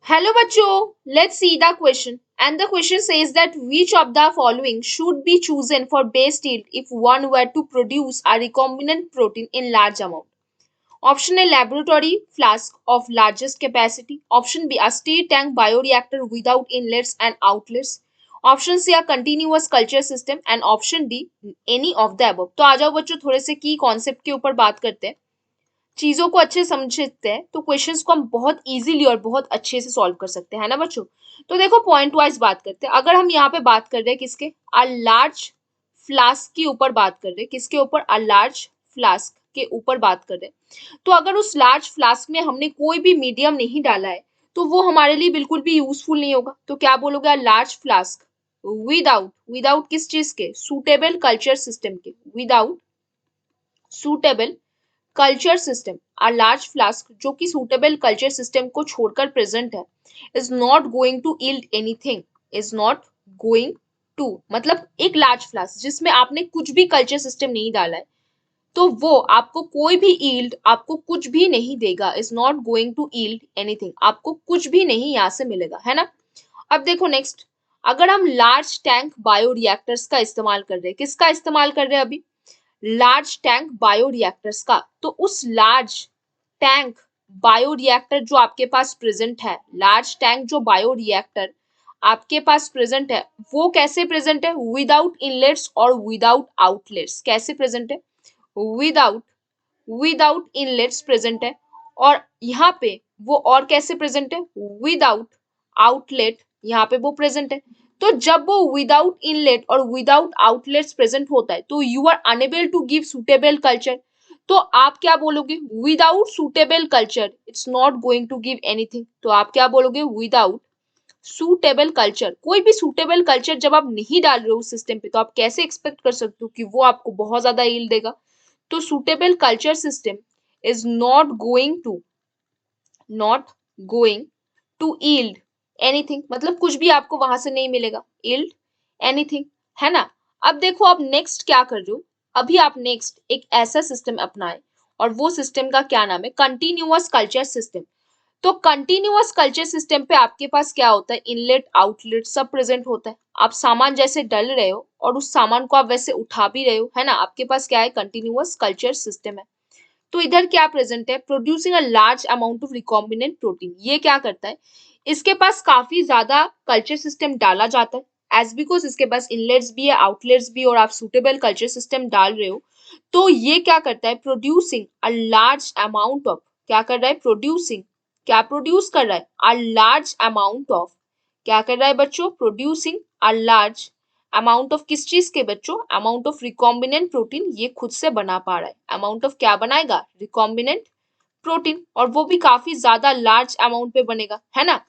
Hello bachcho, let's see the question. And the question says that which of the following should be chosen for base yield if one were to produce a recombinant protein in large amount? Option A, laboratory flask of largest capacity. Option B, a stir tank bioreactor without inlets and outlets. Option C, a continuous culture system. And option D, any of the above. तो आ जाओ बच्चों थोड़े से की concept के ऊपर बात करते हैं, चीजों को अच्छे समझते हैं तो क्वेश्चंस को हम बहुत इजीली और बहुत अच्छे से सॉल्व कर सकते हैं, है ना बच्चों। तो देखो पॉइंट वाइज बात करते हैं। अगर हम यहाँ पे बात कर रहे हैं किसके, अ लार्ज फ्लास्क के ऊपर बात कर रहे हैं, किसके ऊपर, अ लार्ज फ्लास्क के ऊपर बात कर रहे हैं। तो अगर उस लार्ज फ्लास्क में हमने कोई भी मीडियम नहीं डाला है तो वो हमारे लिए बिल्कुल भी यूजफुल नहीं होगा। तो क्या बोलोगे, लार्ज फ्लास्क विदाउट विदाउट किस चीज के, सूटेबल कल्चर सिस्टम के, without suitable culture system, a large flask जो कि सूटेबल कल्चर सिस्टम को छोड़कर प्रेजेंट है, is not going to yield anything, is not going to मतलब एक लार्ज फ्लास्क जिसमें आपने कुछ भी कल्चर सिस्टम नहीं डाला है तो वो आपको कोई भी यील्ड, आपको कुछ भी नहीं देगा, is not going to yield anything, आपको कुछ भी नहीं यहाँ से मिलेगा, है ना। अब देखो नेक्स्ट, अगर हम लार्ज टैंक बायोरिएक्टर्स का इस्तेमाल कर रहे हैं, किसका इस्तेमाल कर रहे हैं अभी, लार्ज टैंक बायोरिएक्टर्स का, तो उस लार्ज टैंक बायोरिएक्टर जो आपके पास प्रेजेंट है, लार्ज टैंक जो बायोरिएक्टर आपके पास प्रेजेंट है वो कैसे प्रेजेंट है, विदाउट इनलेट्स और विदाउट आउटलेट्स। कैसे प्रेजेंट है, विदाउट विदाउट इनलेट्स प्रेजेंट है, और यहाँ पे वो और कैसे प्रेजेंट है, विदाउट आउटलेट, यहाँ पे वो प्रेजेंट है। तो जब वो विदाउट इनलेट और विदाउट आउटलेट्स प्रेजेंट होता है तो you are unable to give suitable culture. तो आप क्या बोलोगे, without suitable culture it's not going to give anything. तो आप क्या बोलोगे, विदाउट सूटेबल कल्चर, कोई भी सूटेबल कल्चर जब आप नहीं डाल रहे हो उस सिस्टम पे तो आप कैसे एक्सपेक्ट कर सकते हो कि वो आपको बहुत ज्यादा यील्ड देगा। तो suitable culture system is not going to yield anything, मतलब कुछ भी आपको वहां से नहीं मिलेगा, यील्ड एनीथिंग, है ना। अब देखो आप नेक्स्ट क्या कर रहे हो, अभी आप नेक्स्ट एक ऐसा सिस्टम अपनाए और वो सिस्टम का क्या नाम है, कंटिन्यूअस कल्चर सिस्टम। तो कंटिन्यूअस कल्चर सिस्टम पे आपके पास क्या होता है, इनलेट आउटलेट सब प्रेजेंट होता है। आप सामान जैसे डाल रहे हो और उस सामान को आप वैसे उठा भी रहे हो, है ना। आपके पास क्या है, कंटिन्यूअस कल्चर सिस्टम है। तो इधर क्या प्रेजेंट है, producing a large amount of recombinant protein. ये क्या करता है, इसके पास काफी ज्यादा कल्चर सिस्टम डाला जाता है, एज बिकॉज इसके पास इनलेट्स भी है आउटलेट्स भी और आप सुटेबल कल्चर सिस्टम डाल रहे हो। तो ये क्या करता है, producing a large amount of, क्या कर रहा है, प्रोड्यूसिंग, क्या प्रोड्यूस कर रहा है, अ लार्ज अमाउंट ऑफ, क्या कर रहा है बच्चों, producing a large amount of किस चीज के बच्चों, अमाउंट ऑफ रिकॉम्बिनेंट प्रोटीन, ये खुद से बना पा रहा है, अमाउंट ऑफ क्या बनाएगा, रिकॉम्बिनेंट प्रोटीन, और वो भी काफी ज्यादा लार्ज अमाउंट पे बनेगा, है ना।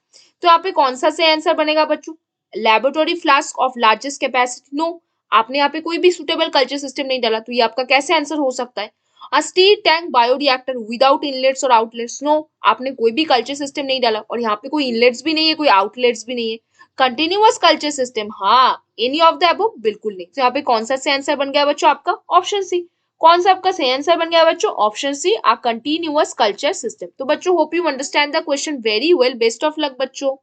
तो यहाँ पे कौन सा से आंसर बनेगा बच्चों, laboratory flask of largest capacity, no, आपने यहाँ पे कोई भी सुटेबल कल्चर सिस्टम नहीं डाला तो ये आपका कैसे आंसर हो सकता है। A stir tank bioreactor without inlets और आउटलेट्स, नो, आपने कोई भी कल्चर सिस्टम नहीं डाला और यहाँ पे कोई इनलेट्स भी नहीं है कोई आउटलेट्स भी नहीं है। कंटिन्यूअस कल्चर सिस्टम, हाँ, एनी ऑफ द अबव, बिल्कुल नहीं। तो यहाँ पे कौन सा से आंसर बन गया बच्चों आपका, ऑप्शन सी। कौन सा आपका सही आंसर बन गया बच्चों, option C, a continuous culture system. तो बच्चों hope you understand the question very well, best of luck बच्चों।